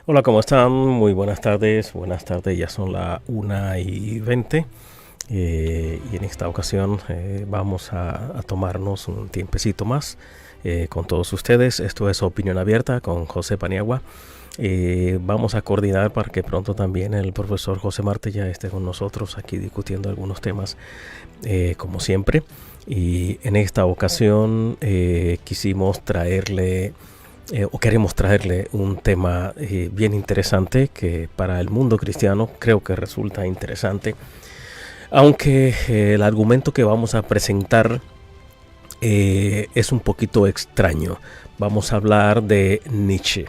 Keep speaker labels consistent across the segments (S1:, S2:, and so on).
S1: Hola, ¿cómo están? Muy buenas tardes. Buenas tardes, ya son las 1:20. Y en esta ocasión vamos a tomarnos un tiempecito más con todos ustedes. Esto es Opinión Abierta con José Paniagua. Vamos a coordinar para que pronto también el profesor José Marte ya esté con nosotros aquí discutiendo algunos temas como siempre. Y en esta ocasión quisimos traerle o queremos traerle un tema bien interesante que para el mundo cristiano creo que resulta interesante, aunque el argumento que vamos a presentar es un poquito extraño. Vamos a hablar de Nietzsche.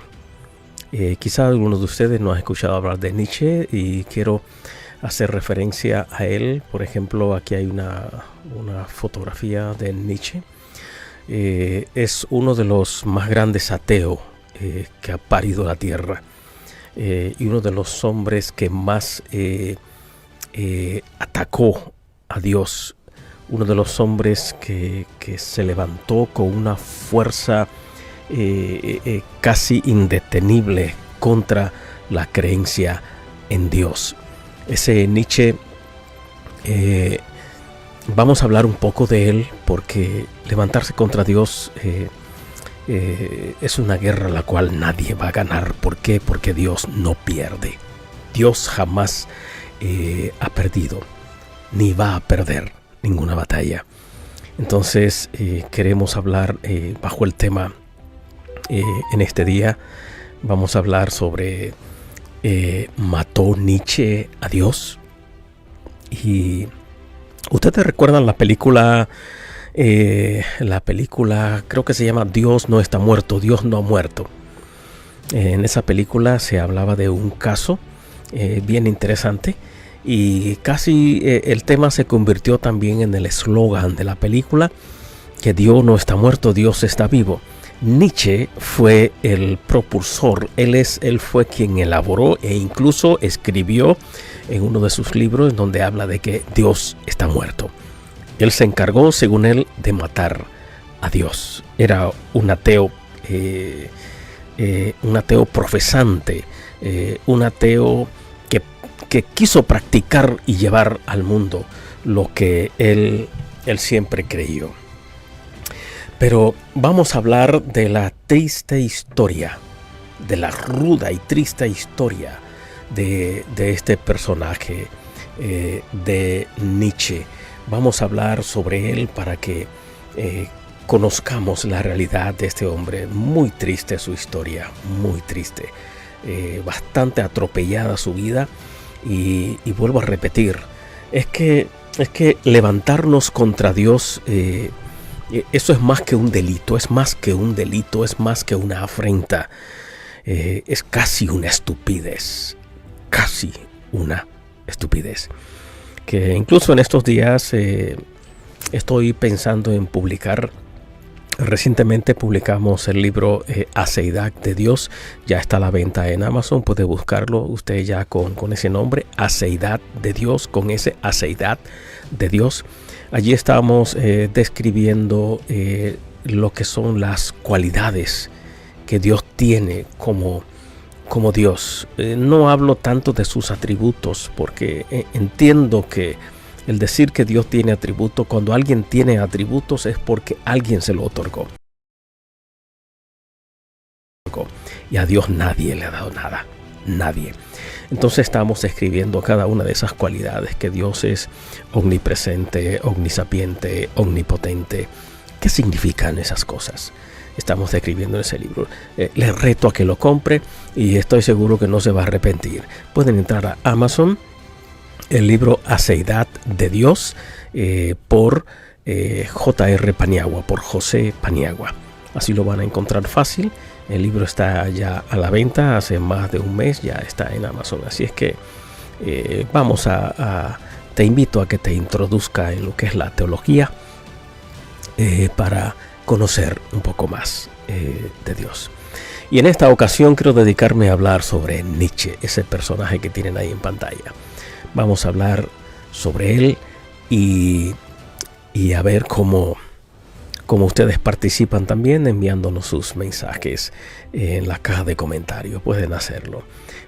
S1: Quizá algunos de ustedes no han escuchado hablar de Nietzsche y quiero hacer referencia a él. Por ejemplo, aquí hay una fotografía de Nietzsche. Es uno de los más grandes ateos que ha parido la tierra y uno de los hombres que más atacó a Dios, uno de los hombres que se levantó con una fuerza casi indetenible contra la creencia en Dios. Ese Nietzsche, vamos a hablar un poco de él porque levantarse contra Dios es una guerra la cual nadie va a ganar. ¿Por qué? Porque Dios no pierde. Dios jamás ha perdido ni va a perder ninguna batalla. Entonces queremos hablar bajo el tema en este día. Vamos a hablar sobre ¿mató Nietzsche a Dios? Y ¿ustedes recuerdan la película? La película creo que se llama Dios no está muerto, Dios no ha muerto. En esa película se hablaba de un caso bien interesante y casi el tema se convirtió también en el eslogan de la película, que Dios no está muerto, Dios está vivo. Nietzsche fue el propulsor, él fue quien elaboró e incluso escribió en uno de sus libros donde habla de que Dios está muerto. Él se encargó, según él, de matar a Dios. Era un ateo profesante, un ateo que quiso practicar y llevar al mundo lo que él siempre creyó. Pero vamos a hablar de la triste historia, de la ruda y triste historia de este personaje de Nietzsche. Vamos a hablar sobre él para que conozcamos la realidad de este hombre. Muy triste su historia, muy triste. Bastante atropellada su vida. Y vuelvo a repetir, es que levantarnos contra Dios, eso es más que un delito, es más que un delito, es más que una afrenta. Es casi una estupidez, que incluso en estos días estoy pensando en publicar. Recientemente publicamos el libro Aceidad de Dios, ya está a la venta en Amazon, puede buscarlo usted ya con ese nombre, Aceidad de Dios, con ese Aceidad de Dios. Allí estamos describiendo lo que son las cualidades que Dios tiene como Dios. No hablo tanto de sus atributos porque entiendo que el decir que Dios tiene atributos, cuando alguien tiene atributos es porque alguien se lo otorgó. Y a Dios nadie le ha dado nada. Nadie. Entonces estamos escribiendo cada una de esas cualidades, que Dios es omnipresente, omnisapiente, omnipotente. ¿Qué significan esas cosas? Estamos describiendo en ese libro. Les reto a que lo compre y estoy seguro que no se va a arrepentir. Pueden entrar a Amazon, el libro Aceidad de Dios, por J.R. Paniagua, por José Paniagua. Así lo van a encontrar fácil. El libro está ya a la venta hace más de un mes, ya está en Amazon. Así es que te invito a que te introduzca en lo que es la teología para conocer un poco más de Dios. Y en esta ocasión quiero dedicarme a hablar sobre Nietzsche, ese personaje que tienen ahí en pantalla. Vamos a hablar sobre él y a ver cómo como ustedes participan también enviándonos sus mensajes en la caja de comentarios. Pueden hacerlo.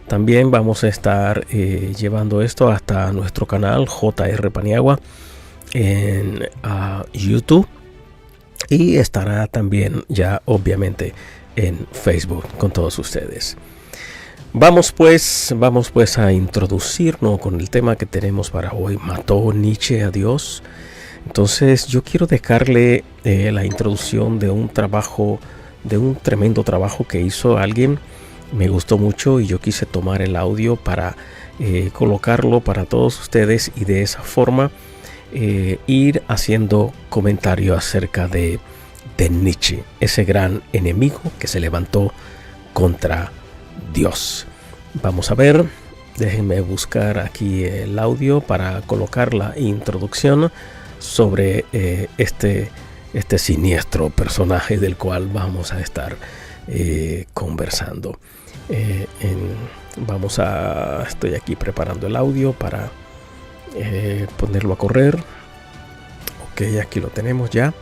S1: También vamos a estar llevando esto hasta nuestro canal JR Paniagua en YouTube, y estará también ya obviamente en Facebook con todos ustedes. Vamos pues a introducirnos con el tema que tenemos para hoy. ¿Mató Nietzsche a Dios? Entonces yo quiero dejarle la introducción de un tremendo trabajo que hizo alguien. Me gustó mucho y yo quise tomar el audio para colocarlo para todos ustedes, y de esa forma ir haciendo comentarios acerca de Nietzsche, ese gran enemigo que se levantó contra Dios. Vamos a ver, déjenme buscar aquí el audio para colocar la introducción sobre este siniestro personaje del cual vamos a estar conversando. Estoy aquí preparando el audio para ponerlo a correr. Ok, aquí lo tenemos ya. Lo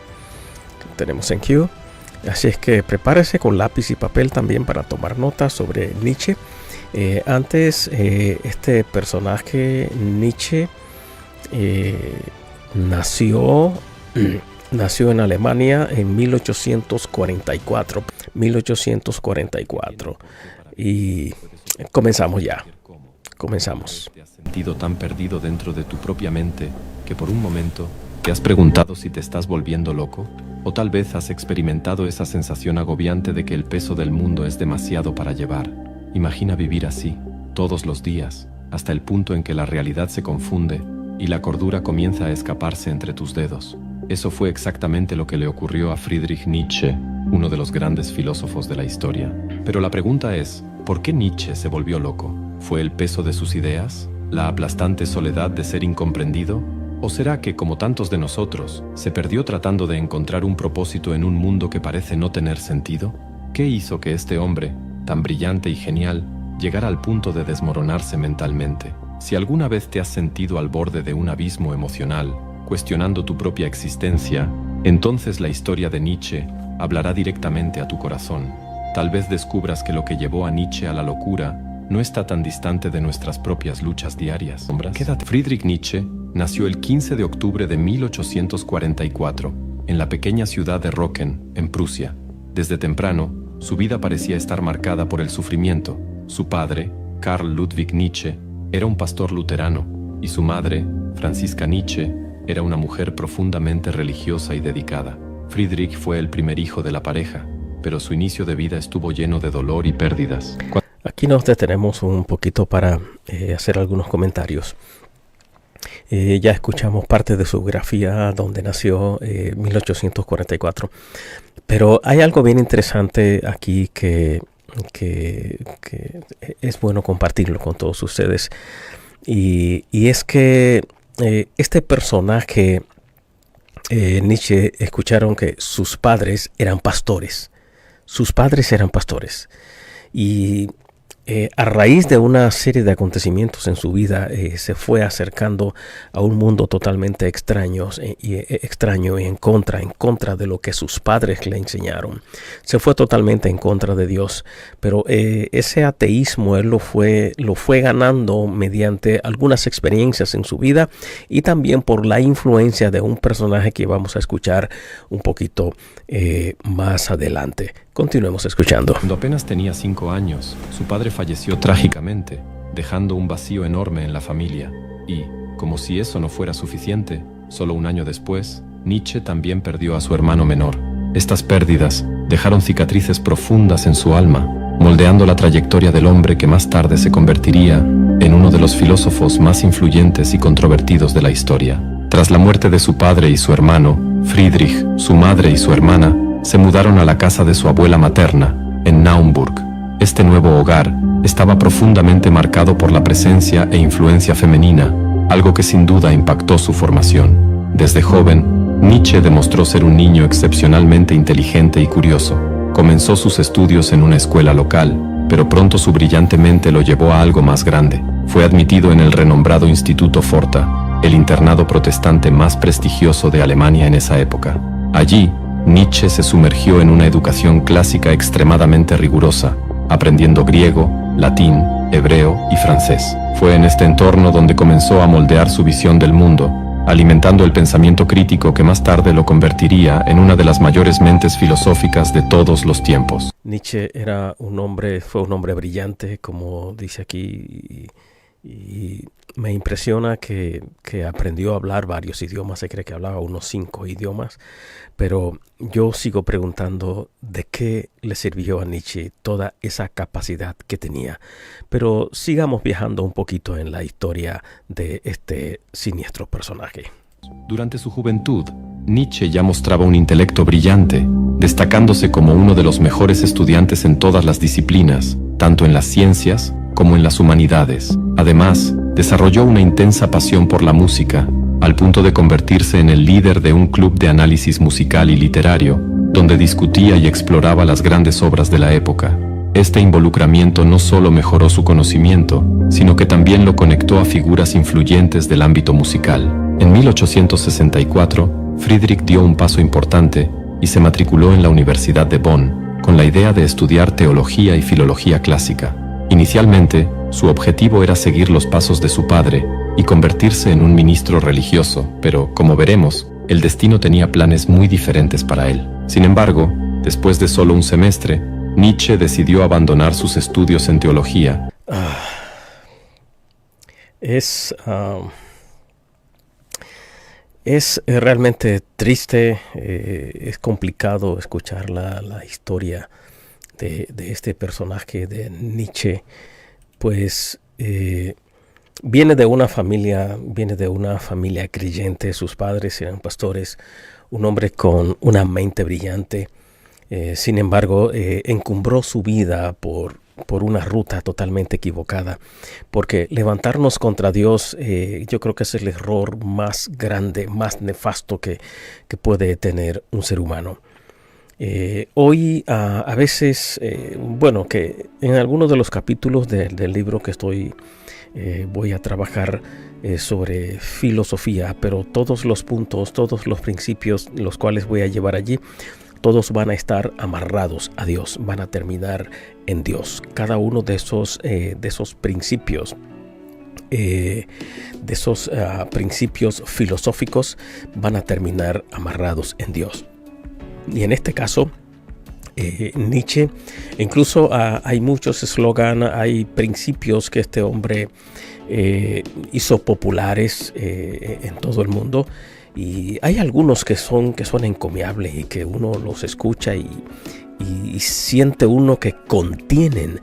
S1: tenemos en queue. Así es que prepárese con lápiz y papel también para tomar notas sobre Nietzsche. Este personaje Nietzsche nació en Alemania en 1844. Y comenzamos ya. Comenzamos.
S2: ¿Te has sentido tan perdido dentro de tu propia mente que por un momento te has preguntado si te estás volviendo loco? ¿O tal vez has experimentado esa sensación agobiante de que el peso del mundo es demasiado para llevar? Imagina vivir así, todos los días, hasta el punto en que la realidad se confunde y la cordura comienza a escaparse entre tus dedos. Eso fue exactamente lo que le ocurrió a Friedrich Nietzsche, uno de los grandes filósofos de la historia. Pero la pregunta es, ¿por qué Nietzsche se volvió loco? ¿Fue el peso de sus ideas? ¿La aplastante soledad de ser incomprendido? ¿O será que, como tantos de nosotros, se perdió tratando de encontrar un propósito en un mundo que parece no tener sentido? ¿Qué hizo que este hombre, tan brillante y genial, llegara al punto de desmoronarse mentalmente? Si alguna vez te has sentido al borde de un abismo emocional, cuestionando tu propia existencia, entonces la historia de Nietzsche hablará directamente a tu corazón. Tal vez descubras que lo que llevó a Nietzsche a la locura no está tan distante de nuestras propias luchas diarias. Quédate. Friedrich Nietzsche nació el 15 de octubre de 1844 en la pequeña ciudad de Rocken, en Prusia. Desde temprano, su vida parecía estar marcada por el sufrimiento. Su padre, Karl Ludwig Nietzsche, era un pastor luterano, y su madre, Franziska Nietzsche, era una mujer profundamente religiosa y dedicada. Friedrich fue el primer hijo de la pareja, pero su inicio de vida estuvo lleno de dolor y pérdidas.
S1: Aquí nos detenemos un poquito para hacer algunos comentarios. Ya escuchamos parte de su biografía, donde nació en 1844. Pero hay algo bien interesante aquí que es bueno compartirlo con todos ustedes. Y es que este personaje, Nietzsche, escucharon que sus padres eran pastores. Sus padres eran pastores. Y a raíz de una serie de acontecimientos en su vida, se fue acercando a un mundo totalmente extraño y en contra de lo que sus padres le enseñaron. Se fue totalmente en contra de Dios, pero ese ateísmo él lo fue ganando mediante algunas experiencias en su vida, y también por la influencia de un personaje que vamos a escuchar un poquito más adelante. Continuemos escuchando.
S2: Cuando apenas tenía 5 años, su padre falleció trágicamente, dejando un vacío enorme en la familia. Y, como si eso no fuera suficiente, solo un año después, Nietzsche también perdió a su hermano menor. Estas pérdidas dejaron cicatrices profundas en su alma, moldeando la trayectoria del hombre que más tarde se convertiría en uno de los filósofos más influyentes y controvertidos de la historia. Tras la muerte de su padre y su hermano, Friedrich, su madre y su hermana se mudaron a la casa de su abuela materna, en Naumburg. Este nuevo hogar estaba profundamente marcado por la presencia e influencia femenina, algo que sin duda impactó su formación. Desde joven, Nietzsche demostró ser un niño excepcionalmente inteligente y curioso. Comenzó sus estudios en una escuela local, pero pronto su brillante mente lo llevó a algo más grande. Fue admitido en el renombrado Instituto Forta, el internado protestante más prestigioso de Alemania en esa época. Allí, Nietzsche se sumergió en una educación clásica extremadamente rigurosa, aprendiendo griego, latín, hebreo y francés. Fue en este entorno donde comenzó a moldear su visión del mundo, alimentando el pensamiento crítico que más tarde lo convertiría en una de las mayores mentes filosóficas de todos los tiempos.
S1: Nietzsche fue un hombre brillante, como dice aquí, y me impresiona que aprendió a hablar varios idiomas. Se cree que hablaba unos 5 idiomas, pero yo sigo preguntando de qué le sirvió a Nietzsche toda esa capacidad que tenía. Pero sigamos viajando un poquito en la historia de este siniestro personaje.
S2: Durante su juventud, Nietzsche ya mostraba un intelecto brillante, destacándose como uno de los mejores estudiantes en todas las disciplinas, tanto en las ciencias como en las humanidades. Además, desarrolló una intensa pasión por la música, al punto de convertirse en el líder de un club de análisis musical y literario, donde discutía y exploraba las grandes obras de la época. Este involucramiento no solo mejoró su conocimiento, sino que también lo conectó a figuras influyentes del ámbito musical. En 1864, Friedrich dio un paso importante y se matriculó en la Universidad de Bonn, con la idea de estudiar teología y filología clásica. Inicialmente, su objetivo era seguir los pasos de su padre y convertirse en un ministro religioso, pero, como veremos, el destino tenía planes muy diferentes para él. Sin embargo, después de solo un semestre, Nietzsche decidió abandonar sus estudios en teología.
S1: Es realmente triste, es complicado escuchar la historia de este personaje de Nietzsche, pues viene de una familia creyente. Sus padres eran pastores, un hombre con una mente brillante. Sin embargo, encumbró su vida por una ruta totalmente equivocada, porque levantarnos contra Dios, yo creo que es el error más grande, más nefasto que puede tener un ser humano. Hoy a veces, que en algunos de los capítulos del libro que voy a trabajar sobre filosofía, pero todos los puntos, todos los principios los cuales voy a llevar allí, todos van a estar amarrados a Dios, van a terminar en Dios. Cada uno de esos principios, principios filosóficos, van a terminar amarrados en Dios. Y en este caso, Nietzsche, incluso hay muchos eslogans, hay principios que este hombre hizo populares en todo el mundo. Y hay algunos que son encomiables y que uno los escucha y siente uno que contienen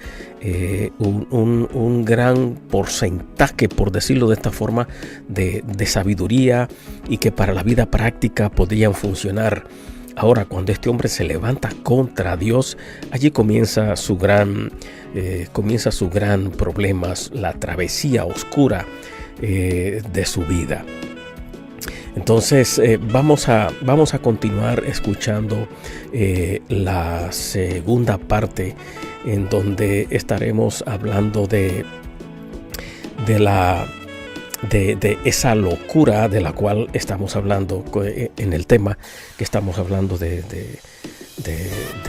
S1: un gran porcentaje, por decirlo de esta forma, de sabiduría, y que para la vida práctica podrían funcionar. Ahora, cuando este hombre se levanta contra Dios, allí comienza su gran problema, la travesía oscura de su vida. Entonces vamos a continuar escuchando la segunda parte, en donde estaremos hablando de esa locura de la cual estamos hablando en el tema que estamos hablando, de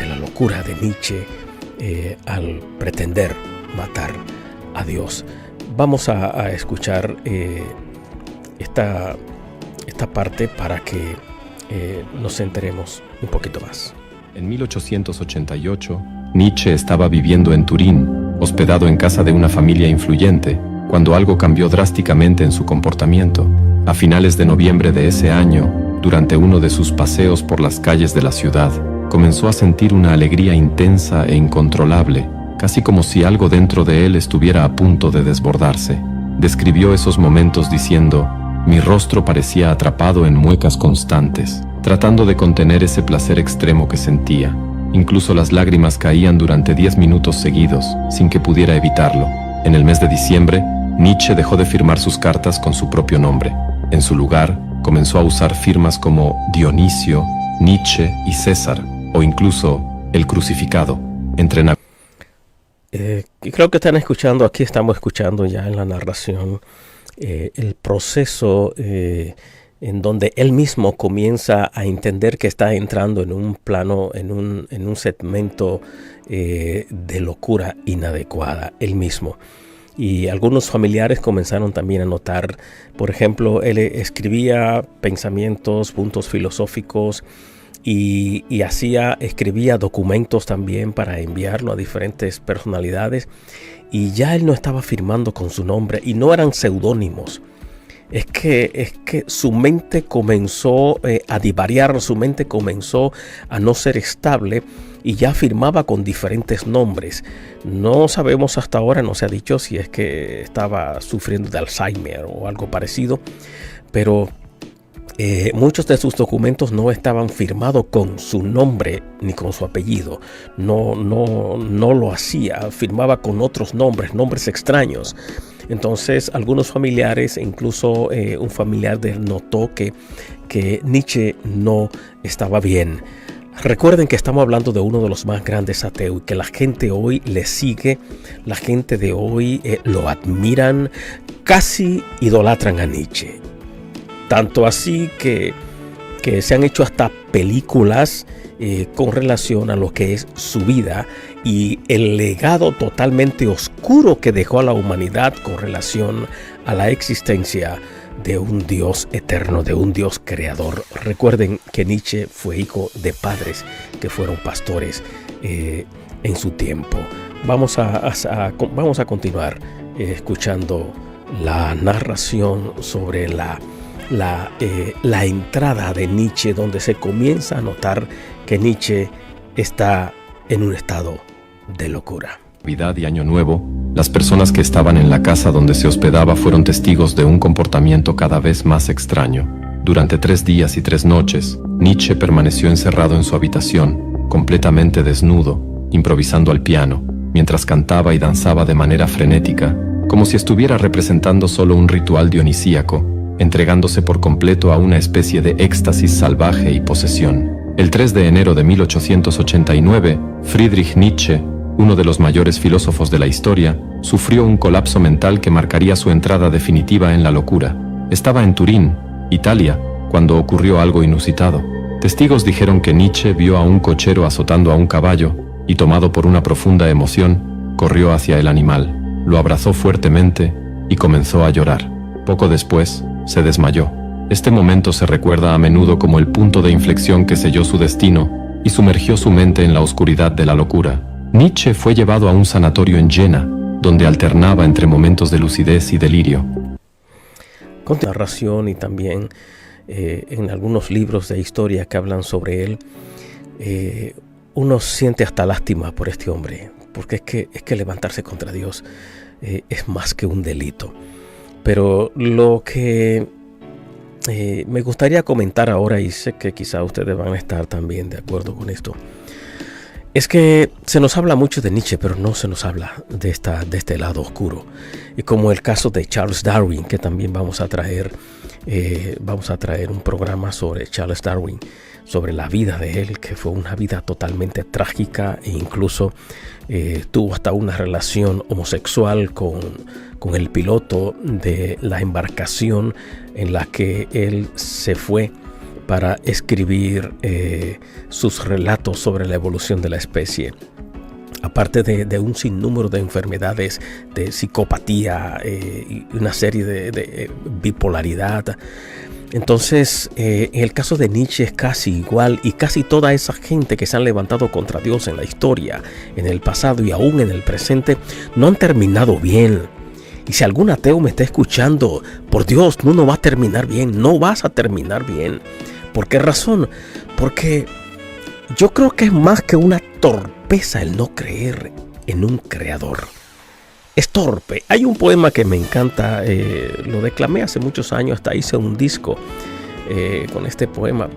S1: la locura de Nietzsche al pretender matar a Dios. Vamos a escuchar esta parte para que nos enteremos un poquito más.
S2: En 1888, Nietzsche estaba viviendo en Turín, hospedado en casa de una familia influyente, cuando algo cambió drásticamente en su comportamiento. A finales de noviembre de ese año, durante uno de sus paseos por las calles de la ciudad, comenzó a sentir una alegría intensa e incontrolable, casi como si algo dentro de él estuviera a punto de desbordarse. Describió esos momentos diciendo: mi rostro parecía atrapado en muecas constantes, tratando de contener ese placer extremo que sentía. Incluso las lágrimas caían durante 10 minutos seguidos, sin que pudiera evitarlo. En el mes de diciembre, Nietzsche dejó de firmar sus cartas con su propio nombre. En su lugar, comenzó a usar firmas como Dionisio, Nietzsche y César, o incluso el crucificado.
S1: Creo que estamos escuchando ya en la narración el proceso en donde él mismo comienza a entender que está entrando en un plano, en un segmento de locura inadecuada, él mismo. Y algunos familiares comenzaron también a notar, por ejemplo, él escribía pensamientos, puntos filosóficos y escribía documentos también para enviarlo a diferentes personalidades, y ya él no estaba firmando con su nombre y no eran seudónimos. Es que su mente comenzó a divariar, su mente comenzó a no ser estable y ya firmaba con diferentes nombres. No sabemos hasta ahora, no se ha dicho si es que estaba sufriendo de Alzheimer o algo parecido, pero muchos de sus documentos no estaban firmados con su nombre ni con su apellido. No lo hacía, firmaba con otros nombres extraños. Entonces algunos familiares, incluso un familiar de él, notó que Nietzsche no estaba bien. Recuerden que estamos hablando de uno de los más grandes ateos y que la gente hoy le sigue, la gente de hoy lo admiran, casi idolatran a Nietzsche. Tanto así que se han hecho hasta películas con relación a lo que es su vida y el legado totalmente oscuro que dejó a la humanidad con relación a la existencia de un Dios eterno, de un Dios creador. Recuerden que Nietzsche fue hijo de padres que fueron pastores en su tiempo. Vamos a continuar escuchando la narración sobre la entrada de Nietzsche, donde se comienza a notar que Nietzsche está en un estado de locura.
S2: Navidad y Año Nuevo, las personas que estaban en la casa donde se hospedaba fueron testigos de un comportamiento cada vez más extraño. Durante 3 días y 3 noches, Nietzsche permaneció encerrado en su habitación, completamente desnudo, improvisando al piano, mientras cantaba y danzaba de manera frenética, como si estuviera representando solo un ritual dionisíaco, entregándose por completo a una especie de éxtasis salvaje y posesión. El 3 de enero de 1889, Friedrich Nietzsche, uno de los mayores filósofos de la historia, sufrió un colapso mental que marcaría su entrada definitiva en la locura. Estaba en Turín, Italia, cuando ocurrió algo inusitado. Testigos dijeron que Nietzsche vio a un cochero azotando a un caballo y, tomado por una profunda emoción, corrió hacia el animal, lo abrazó fuertemente y comenzó a llorar. Poco después, se desmayó. Este momento se recuerda a menudo como el punto de inflexión que selló su destino y sumergió su mente en la oscuridad de la locura. Nietzsche fue llevado a un sanatorio en Jena, donde alternaba entre momentos de lucidez y delirio.
S1: Con narración y también en algunos libros de historia que hablan sobre él, uno siente hasta lástima por este hombre, porque es que levantarse contra Dios es más que un delito. Pero lo que me gustaría comentar ahora, y sé que quizá ustedes van a estar también de acuerdo con esto, es que se nos habla mucho de Nietzsche, pero no se nos habla de este lado oscuro. Y como el caso de Charles Darwin, que también vamos a traer un programa sobre Charles Darwin, sobre la vida de él, que fue una vida totalmente trágica e incluso tuvo hasta una relación homosexual con el piloto de la embarcación en la que él se fue para escribir sus relatos sobre la evolución de la especie. Aparte de un sinnúmero de enfermedades, de psicopatía y una serie de bipolaridad. Entonces, en el caso de Nietzsche es casi igual, y casi toda esa gente que se han levantado contra Dios en la historia, en el pasado y aún en el presente, no han terminado bien. Y si algún ateo me está escuchando, por Dios, tú no vas a terminar bien, no vas a terminar bien. ¿Por qué razón? Porque yo creo que es más que una torpeza el no creer en un creador. Es torpe. Hay un poema que me encanta, lo declamé hace muchos años, hasta hice un disco con este poema.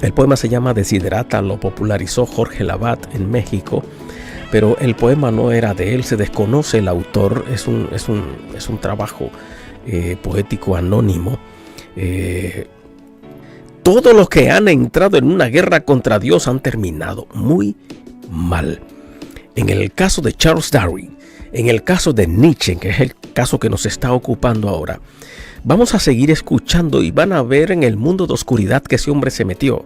S1: El poema se llama Desiderata, lo popularizó Jorge Labat en México, pero el poema no era de él, se desconoce el autor, es un trabajo poético anónimo. Todos los que han entrado en una guerra contra Dios han terminado muy mal. En el caso de Charles Darwin, en el caso de Nietzsche, que es el caso que nos está ocupando ahora, Vamos a seguir escuchando y van a ver en el mundo de oscuridad que ese hombre se metió.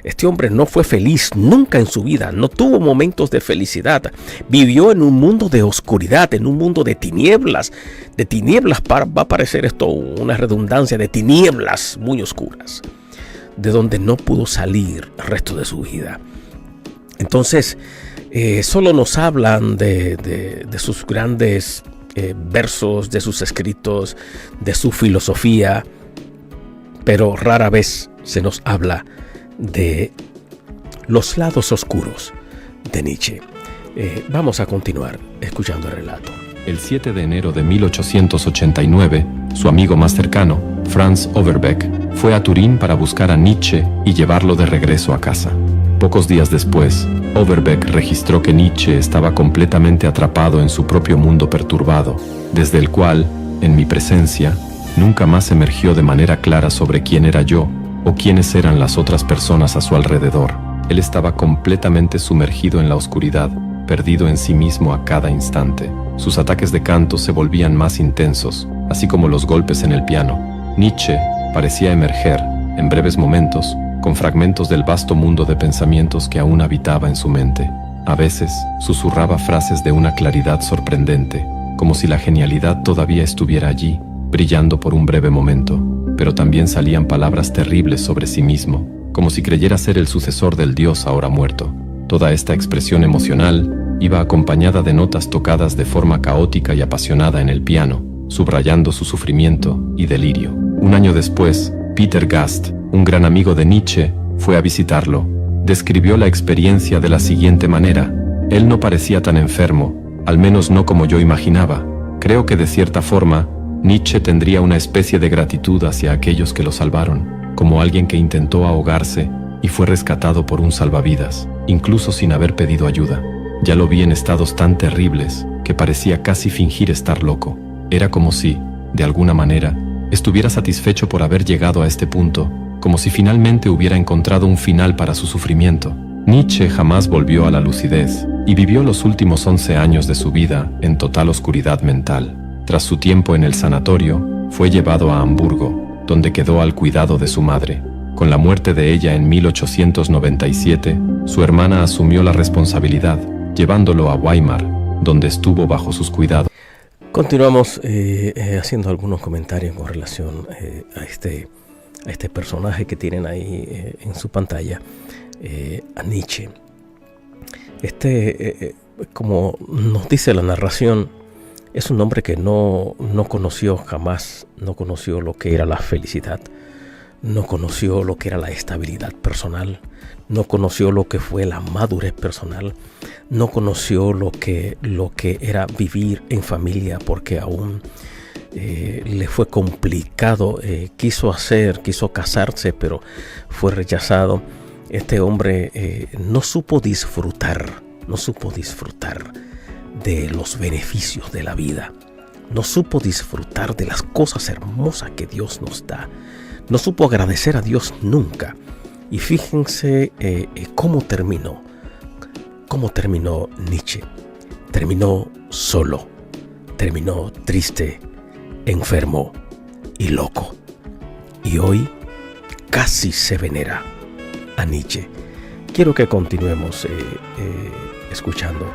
S1: Este hombre no fue feliz nunca en su vida, no tuvo momentos de felicidad. Vivió en un mundo de oscuridad, en un mundo de tinieblas. De tinieblas, va a parecer esto una redundancia, de tinieblas muy oscuras, de donde no pudo salir el resto de su vida. Entonces, solo nos hablan de sus grandes versos, de sus escritos, de su filosofía, pero rara vez se nos habla de los lados oscuros de Nietzsche. Vamos a continuar escuchando el relato.
S2: El 7 de enero de 1889, su amigo más cercano, Franz Overbeck, fue a Turín para buscar a Nietzsche y llevarlo de regreso a casa. Pocos días después, Overbeck registró que Nietzsche estaba completamente atrapado en su propio mundo perturbado, desde el cual, en mi presencia, nunca más emergió de manera clara sobre quién era yo o quiénes eran las otras personas a su alrededor. Él estaba completamente sumergido en la oscuridad, perdido en sí mismo a cada instante. Sus ataques de canto se volvían más intensos, así como los golpes en el piano. Nietzsche parecía emerger, en breves momentos, con fragmentos del vasto mundo de pensamientos que aún habitaba en su mente. A veces, susurraba frases de una claridad sorprendente, como si la genialidad todavía estuviera allí, brillando por un breve momento, pero también salían palabras terribles sobre sí mismo, como si creyera ser el sucesor del dios ahora muerto. Toda esta expresión emocional iba acompañada de notas tocadas de forma caótica y apasionada en el piano, subrayando su sufrimiento y delirio. Un año después, Peter Gast, un gran amigo de Nietzsche, fue a visitarlo. Describió la experiencia de la siguiente manera: él no parecía tan enfermo, al menos no como yo imaginaba. Creo que de cierta forma, Nietzsche tendría una especie de gratitud hacia aquellos que lo salvaron, como alguien que intentó ahogarse y fue rescatado por un salvavidas, incluso sin haber pedido ayuda. Ya lo vi en estados tan terribles que parecía casi fingir estar loco. Era como si, de alguna manera, estuviera satisfecho por haber llegado a este punto, como si finalmente hubiera encontrado un final para su sufrimiento. Nietzsche jamás volvió a la lucidez y vivió los últimos 11 años de su vida en total oscuridad mental. Tras su tiempo en el sanatorio, fue llevado a Hamburgo, donde quedó al cuidado de su madre. Con la muerte de ella en 1897, su hermana asumió la responsabilidad, llevándolo a Weimar, donde estuvo bajo sus cuidados.
S1: Continuamos haciendo algunos comentarios con relación a este personaje que tienen ahí en su pantalla, a Nietzsche. Como nos dice la narración, es un hombre que no conoció jamás, no conoció lo que era la felicidad, no conoció lo que era la estabilidad personal, no conoció lo que fue la madurez personal, no conoció lo que era vivir en familia, porque aún le fue complicado. Quiso casarse, pero fue rechazado. Este hombre no supo disfrutar de los beneficios de la vida, no supo disfrutar de las cosas hermosas que Dios nos da, no supo agradecer a Dios nunca. Y fíjense cómo terminó Nietzsche. Terminó solo, terminó triste, enfermo y loco. Y hoy casi se venera a Nietzsche. Quiero que continuemos escuchando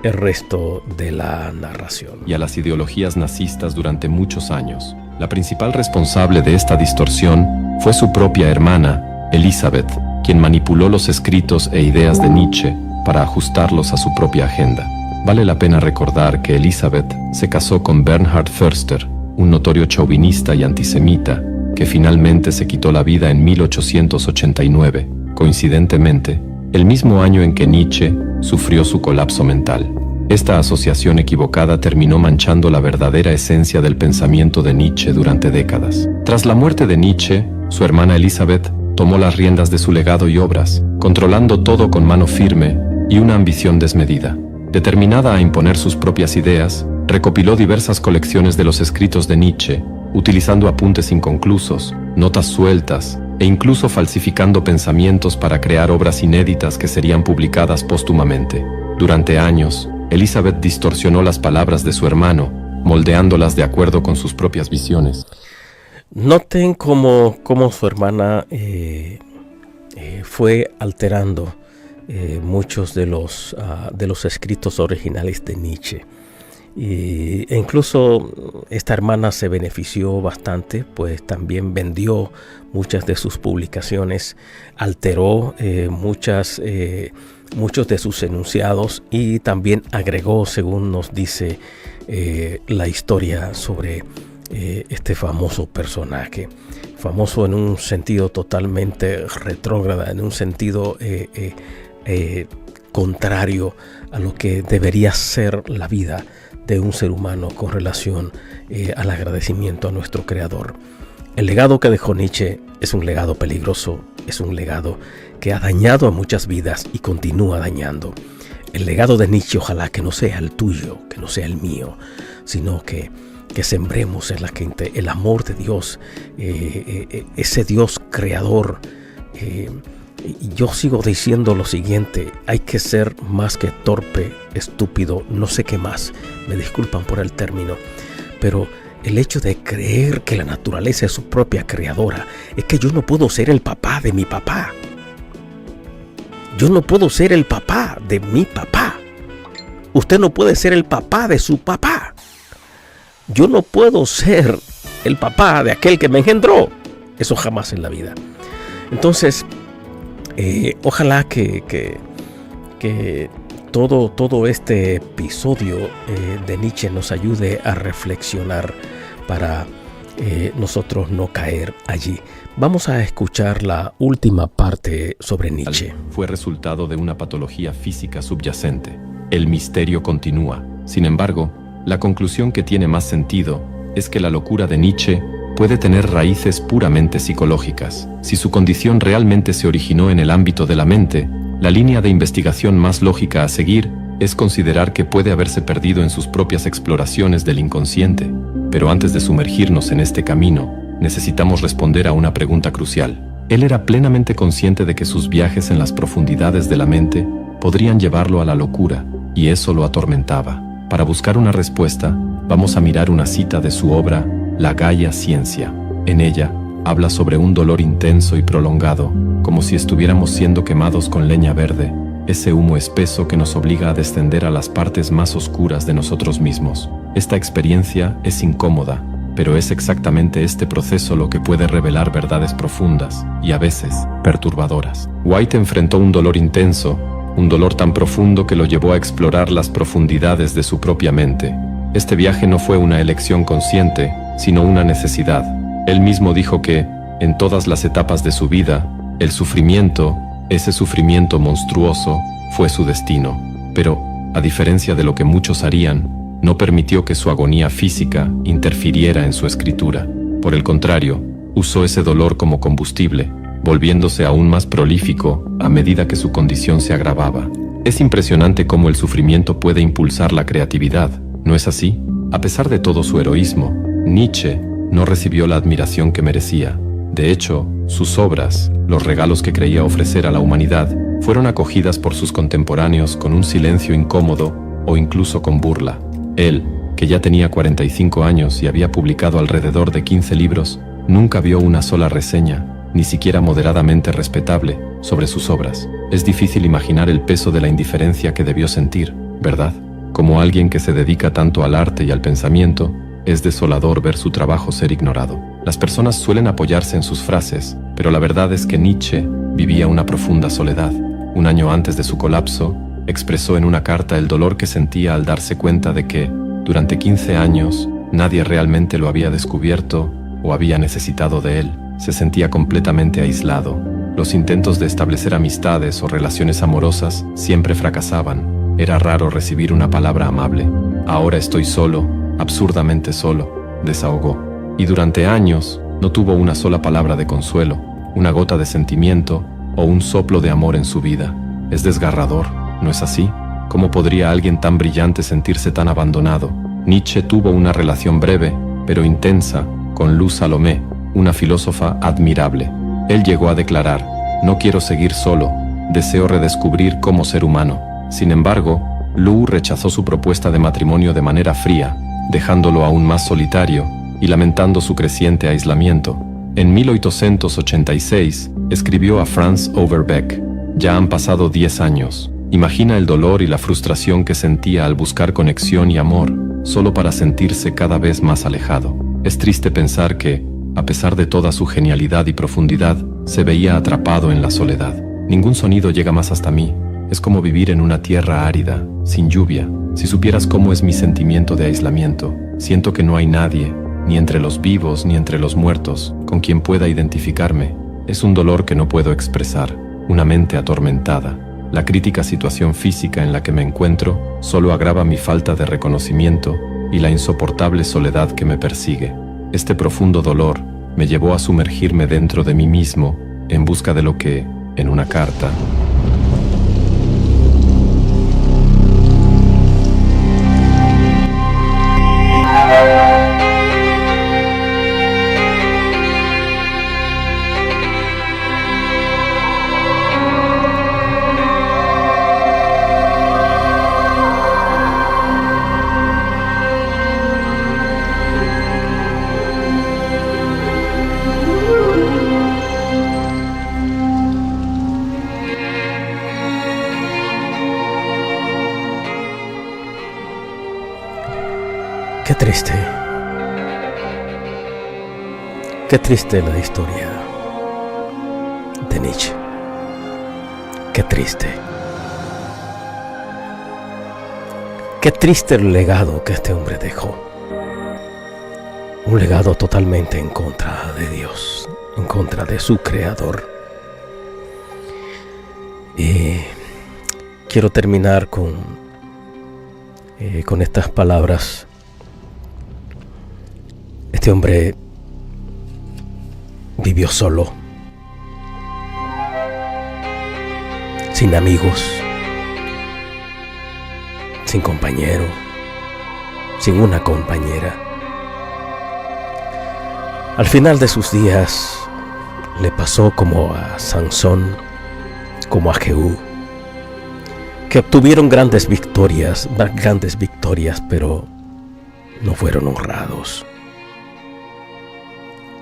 S1: el resto de la narración.
S2: Y a las ideologías nazistas durante muchos años. La principal responsable de esta distorsión fue su propia hermana, Elisabeth, quien manipuló los escritos e ideas de Nietzsche para ajustarlos a su propia agenda. Vale la pena recordar que Elisabeth se casó con Bernhard Förster, un notorio chauvinista y antisemita, que finalmente se quitó la vida en 1889, coincidentemente, el mismo año en que Nietzsche sufrió su colapso mental. Esta asociación equivocada terminó manchando la verdadera esencia del pensamiento de Nietzsche durante décadas. Tras la muerte de Nietzsche, su hermana Elisabeth tomó las riendas de su legado y obras, controlando todo con mano firme y una ambición desmedida. Determinada a imponer sus propias ideas, recopiló diversas colecciones de los escritos de Nietzsche, utilizando apuntes inconclusos, notas sueltas e incluso falsificando pensamientos para crear obras inéditas que serían publicadas póstumamente. Durante años, Elisabeth distorsionó las palabras de su hermano, moldeándolas de acuerdo con sus propias visiones.
S1: Noten cómo su hermana fue alterando muchos de los escritos originales de Nietzsche. E incluso esta hermana se benefició bastante, pues también vendió muchas de sus publicaciones, alteró muchos de sus enunciados y también agregó, según nos dice la historia sobre este famoso personaje. Famoso en un sentido totalmente retrógrada, en un sentido contrario a lo que debería ser la vida de un ser humano con relación al agradecimiento a nuestro Creador. El legado que dejó Nietzsche es un legado peligroso, es un legado que ha dañado a muchas vidas y continúa dañando. El legado de Nietzsche ojalá que no sea el tuyo, que no sea el mío, sino que sembremos en la gente el amor de Dios, ese Dios creador. Y yo sigo diciendo lo siguiente: hay que ser más que torpe, estúpido, no sé qué más, me disculpan por el término, pero el hecho de creer que la naturaleza es su propia creadora, es que yo no puedo ser el papá de mi papá. Yo no puedo ser el papá de mi papá. Usted no puede ser el papá de su papá. Yo no puedo ser el papá de aquel que me engendró. Eso jamás en la vida. Entonces, ojalá que todo este episodio de Nietzsche nos ayude a reflexionar para nosotros no caer allí. Vamos a escuchar la última parte sobre Nietzsche.
S2: Fue resultado de una patología física subyacente. El misterio continúa. Sin embargo, la conclusión que tiene más sentido es que la locura de Nietzsche puede tener raíces puramente psicológicas. Si su condición realmente se originó en el ámbito de la mente, la línea de investigación más lógica a seguir es considerar que puede haberse perdido en sus propias exploraciones del inconsciente. Pero antes de sumergirnos en este camino, necesitamos responder a una pregunta crucial. Él era plenamente consciente de que sus viajes en las profundidades de la mente podrían llevarlo a la locura, y eso lo atormentaba. Para buscar una respuesta, vamos a mirar una cita de su obra, La Gaia Ciencia. En ella, habla sobre un dolor intenso y prolongado, como si estuviéramos siendo quemados con leña verde, ese humo espeso que nos obliga a descender a las partes más oscuras de nosotros mismos. Esta experiencia es incómoda, pero es exactamente este proceso lo que puede revelar verdades profundas y a veces perturbadoras. White enfrentó un dolor intenso, un dolor tan profundo que lo llevó a explorar las profundidades de su propia mente. Este viaje no fue una elección consciente, sino una necesidad. Él mismo dijo que, en todas las etapas de su vida, el sufrimiento, ese sufrimiento monstruoso, fue su destino. Pero, a diferencia de lo que muchos harían, no permitió que su agonía física interfiriera en su escritura. Por el contrario, usó ese dolor como combustible, volviéndose aún más prolífico a medida que su condición se agravaba. Es impresionante cómo el sufrimiento puede impulsar la creatividad, ¿no es así? A pesar de todo su heroísmo, Nietzsche no recibió la admiración que merecía. De hecho, sus obras, los regalos que creía ofrecer a la humanidad, fueron acogidas por sus contemporáneos con un silencio incómodo o incluso con burla. Él, que ya tenía 45 años y había publicado alrededor de 15 libros, nunca vio una sola reseña, ni siquiera moderadamente respetable, sobre sus obras. Es difícil imaginar el peso de la indiferencia que debió sentir, ¿verdad? Como alguien que se dedica tanto al arte y al pensamiento, es desolador ver su trabajo ser ignorado. Las personas suelen apoyarse en sus frases, pero la verdad es que Nietzsche vivía una profunda soledad. Un año antes de su colapso, expresó en una carta el dolor que sentía al darse cuenta de que, durante 15 años, nadie realmente lo había descubierto o había necesitado de él. Se sentía completamente aislado. Los intentos de establecer amistades o relaciones amorosas siempre fracasaban. Era raro recibir una palabra amable. Ahora estoy solo, absurdamente solo, desahogó. Y durante años no tuvo una sola palabra de consuelo, una gota de sentimiento o un soplo de amor en su vida. Es desgarrador, ¿no es así? ¿Cómo podría alguien tan brillante sentirse tan abandonado? Nietzsche tuvo una relación breve, pero intensa, con Luz Salomé, una filósofa admirable. Él llegó a declarar: «No quiero seguir solo, deseo redescubrir cómo ser humano». Sin embargo, Luz rechazó su propuesta de matrimonio de manera fría, dejándolo aún más solitario y lamentando su creciente aislamiento, en 1886 escribió a Franz Overbeck: «Ya han pasado 10 años. Imagina el dolor y la frustración que sentía al buscar conexión y amor, solo para sentirse cada vez más alejado. Es triste pensar que, a pesar de toda su genialidad y profundidad, se veía atrapado en la soledad. Ningún sonido llega más hasta mí. Es como vivir en una tierra árida, sin lluvia. Si supieras cómo es mi sentimiento de aislamiento, siento que no hay nadie, ni entre los vivos ni entre los muertos, con quien pueda identificarme. Es un dolor que no puedo expresar, una mente atormentada. La crítica situación física en la que me encuentro solo agrava mi falta de reconocimiento y la insoportable soledad que me persigue. Este profundo dolor me llevó a sumergirme dentro de mí mismo en busca de lo que, en una carta,
S1: Qué triste. Qué triste la historia de Nietzsche. Qué triste. Qué triste el legado que este hombre dejó. Un legado totalmente en contra de Dios, en contra de su creador. Y quiero terminar con estas palabras. Este hombre vivió solo, sin amigos, sin compañero, sin una compañera. Al final de sus días le pasó como a Sansón, como a Jehú, que obtuvieron grandes victorias, pero no fueron honrados.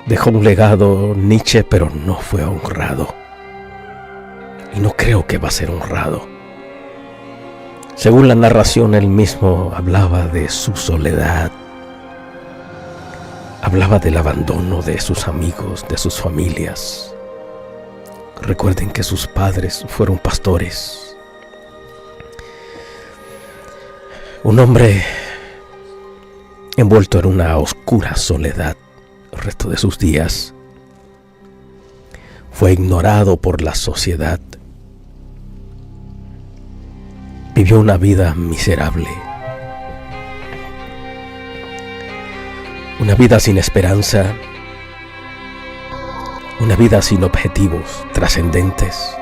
S1: Dejó un legado Nietzsche, pero no fue honrado. Y no creo que va a ser honrado. Según la narración, él mismo hablaba de su soledad. Hablaba del abandono de sus amigos, de sus familias. Recuerden que sus padres fueron pastores. Un hombre envuelto en una oscura soledad. El resto de sus días fue ignorado por la sociedad. Vivió una vida miserable, una vida sin esperanza, una vida sin objetivos trascendentes.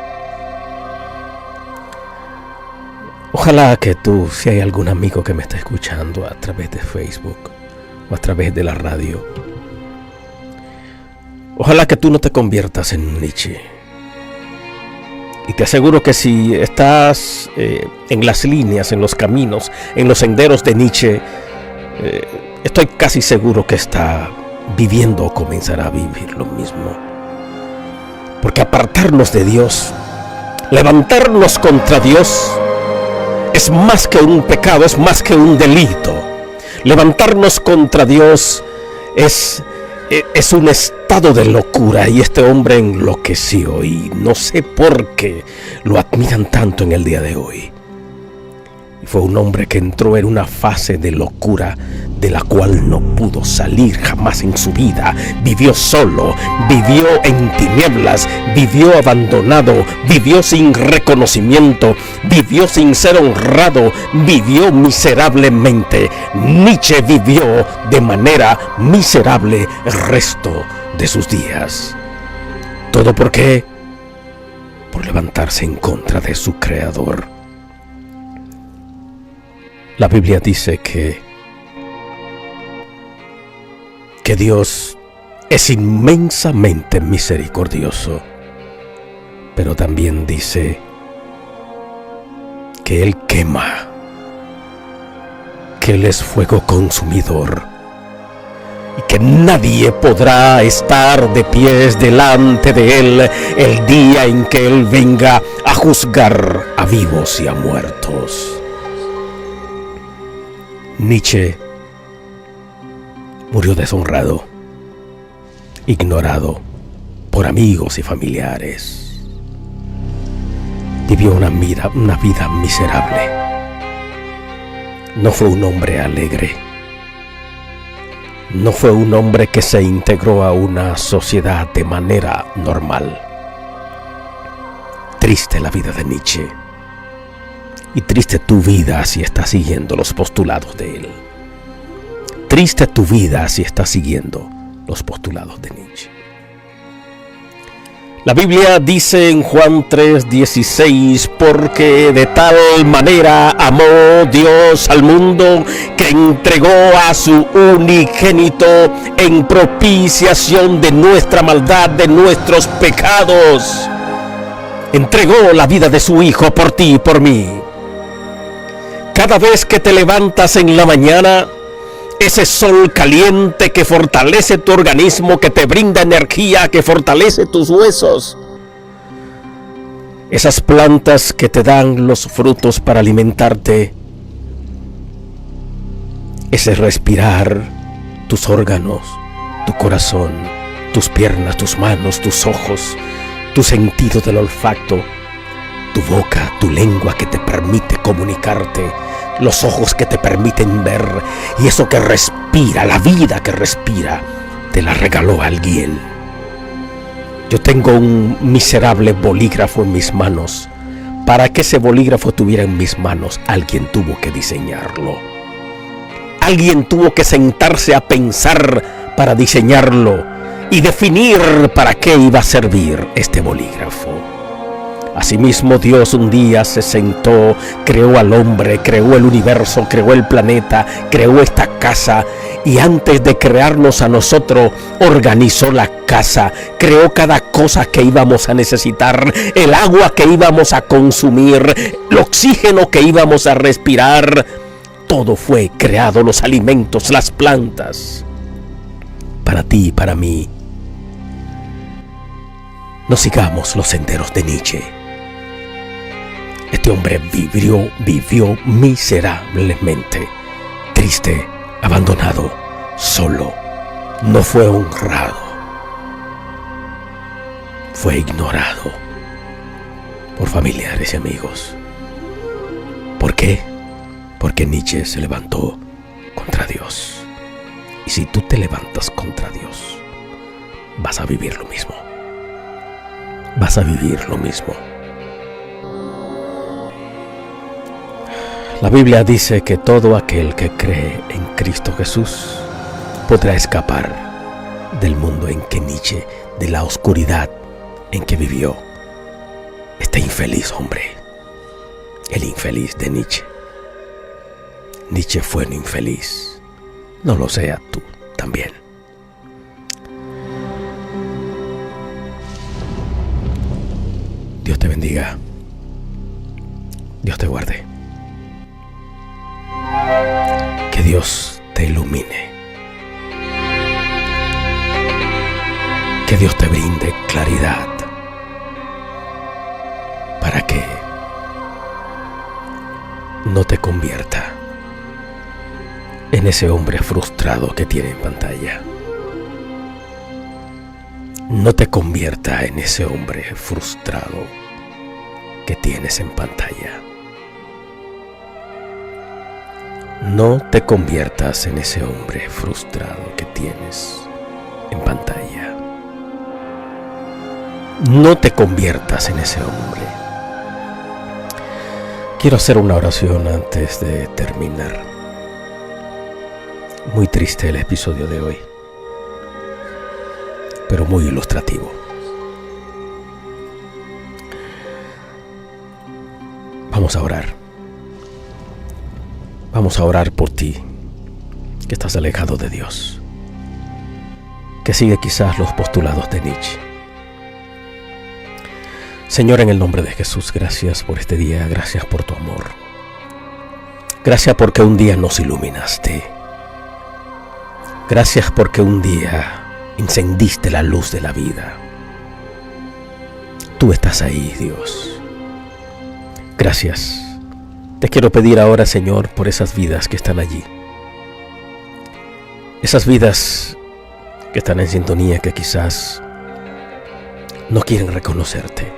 S1: Ojalá que tú, si hay algún amigo que me está escuchando a través de Facebook o a través de la radio, ojalá que tú no te conviertas en Nietzsche. Y te aseguro que si estás en las líneas, en los caminos, en los senderos de Nietzsche, estoy casi seguro que está viviendo o comenzará a vivir lo mismo. Porque apartarnos de Dios, levantarnos contra Dios, es más que un pecado, es más que un delito. Levantarnos contra Dios es un estado de locura, y este hombre enloqueció, y no sé por qué lo admiran tanto en el día de hoy. Y fue un hombre que entró en una fase de locura de la cual no pudo salir jamás en su vida. Vivió solo, vivió en tinieblas, vivió abandonado, vivió sin reconocimiento, vivió sin ser honrado, vivió miserablemente. Nietzsche vivió de manera miserable el resto de sus días. ¿Todo por qué? Por levantarse en contra de su creador. La Biblia dice que Dios es inmensamente misericordioso, pero también dice que Él quema, que Él es fuego consumidor y que nadie podrá estar de pies delante de Él el día en que Él venga a juzgar a vivos y a muertos. Nietzsche murió deshonrado, ignorado por amigos y familiares. Vivió una vida miserable. No fue un hombre alegre. No fue un hombre que se integró a una sociedad de manera normal. Triste la vida de Nietzsche. Y triste tu vida si estás siguiendo los postulados de él. Triste tu vida si estás siguiendo los postulados de Nietzsche. La Biblia dice en Juan 3:16, porque de tal manera amó Dios al mundo que entregó a su unigénito en propiciación de nuestra maldad, de nuestros pecados. Entregó la vida de su Hijo por ti y por mí. Cada vez que te levantas en la mañana, ese sol caliente que fortalece tu organismo, que te brinda energía, que fortalece tus huesos. Esas plantas que te dan los frutos para alimentarte. Ese respirar, tus órganos, tu corazón, tus piernas, tus manos, tus ojos, tu sentido del olfato, tu boca, tu lengua que te permite comunicarte, los ojos que te permiten ver, y eso que respira, la vida que respira, te la regaló alguien. Yo tengo un miserable bolígrafo en mis manos. Para que ese bolígrafo tuviera en mis manos, alguien tuvo que diseñarlo. Alguien tuvo que sentarse a pensar para diseñarlo y definir para qué iba a servir este bolígrafo. Asimismo, Dios un día se sentó, creó al hombre, creó el universo, creó el planeta, creó esta casa, y antes de crearnos a nosotros, organizó la casa, creó cada cosa que íbamos a necesitar, el agua que íbamos a consumir, el oxígeno que íbamos a respirar. Todo fue creado, los alimentos, las plantas, para ti y para mí. No sigamos los senderos de Nietzsche. Este hombre vivió miserablemente, triste, abandonado, solo. No fue honrado, fue ignorado por familiares y amigos. ¿Por qué? Porque Nietzsche se levantó contra Dios. Y si tú te levantas contra Dios, vas a vivir lo mismo. Vas a vivir lo mismo. La Biblia dice que todo aquel que cree en Cristo Jesús podrá escapar del mundo en que Nietzsche, de la oscuridad en que vivió. Este infeliz hombre, el infeliz de Nietzsche. Nietzsche fue un infeliz. No lo seas tú también. Dios te bendiga. Dios te guarde. Que Dios te ilumine. Que Dios te brinde claridad para que no te convierta en ese hombre frustrado que tiene en pantalla. No te convierta en ese hombre frustrado que tienes en pantalla. No te conviertas en ese hombre frustrado que tienes en pantalla. No te conviertas en ese hombre. Quiero hacer una oración antes de terminar. Muy triste el episodio de hoy, pero muy ilustrativo. Vamos a orar. Vamos a orar por ti, que estás alejado de Dios, que sigue quizás los postulados de Nietzsche. Señor, en el nombre de Jesús, gracias por este día, gracias por tu amor. Gracias porque un día nos iluminaste. Gracias porque un día encendiste la luz de la vida. Tú estás ahí, Dios. Gracias. Te quiero pedir ahora, Señor, por esas vidas que están allí. Esas vidas que están en sintonía, que quizás no quieren reconocerte.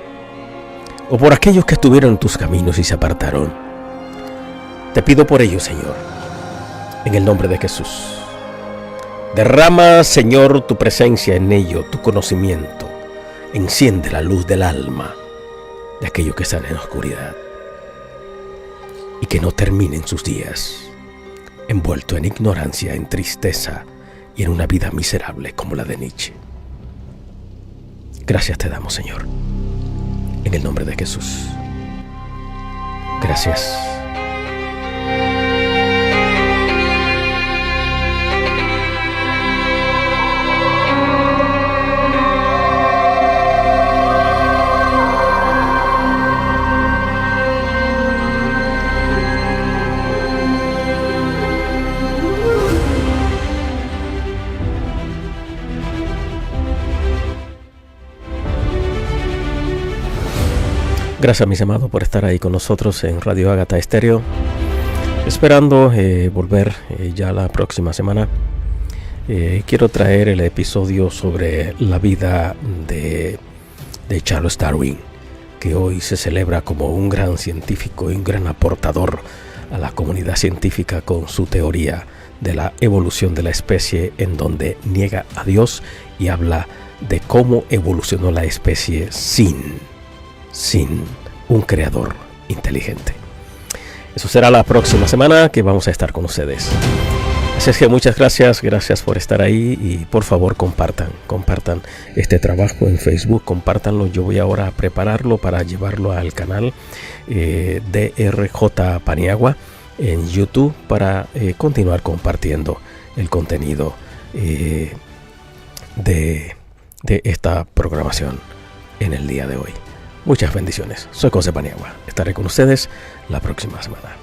S1: O por aquellos que estuvieron en tus caminos y se apartaron. Te pido por ellos, Señor, en el nombre de Jesús. Derrama, Señor, tu presencia en ellos, tu conocimiento. Enciende la luz del alma de aquellos que están en la oscuridad. Y que no terminen sus días envuelto en ignorancia, en tristeza y en una vida miserable como la de Nietzsche. Gracias te damos, Señor, en el nombre de Jesús. Gracias. Gracias, mis amados, por estar ahí con nosotros en Radio Ágata Estéreo. Esperando volver ya la próxima semana. Quiero traer el episodio sobre la vida de Charles Darwin, que hoy se celebra como un gran científico y un gran aportador a la comunidad científica con su teoría de la evolución de la especie, en donde niega a Dios y habla de cómo evolucionó la especie sin un creador inteligente. Eso será la próxima semana que vamos a estar con ustedes. Así es que muchas gracias por estar ahí y por favor compartan este trabajo en Facebook, compártanlo. Yo voy ahora a prepararlo para llevarlo al canal DRJ Paniagua en YouTube para continuar compartiendo el contenido de esta programación en el día de hoy. Muchas bendiciones. Soy José Paniagua. Estaré con ustedes la próxima semana.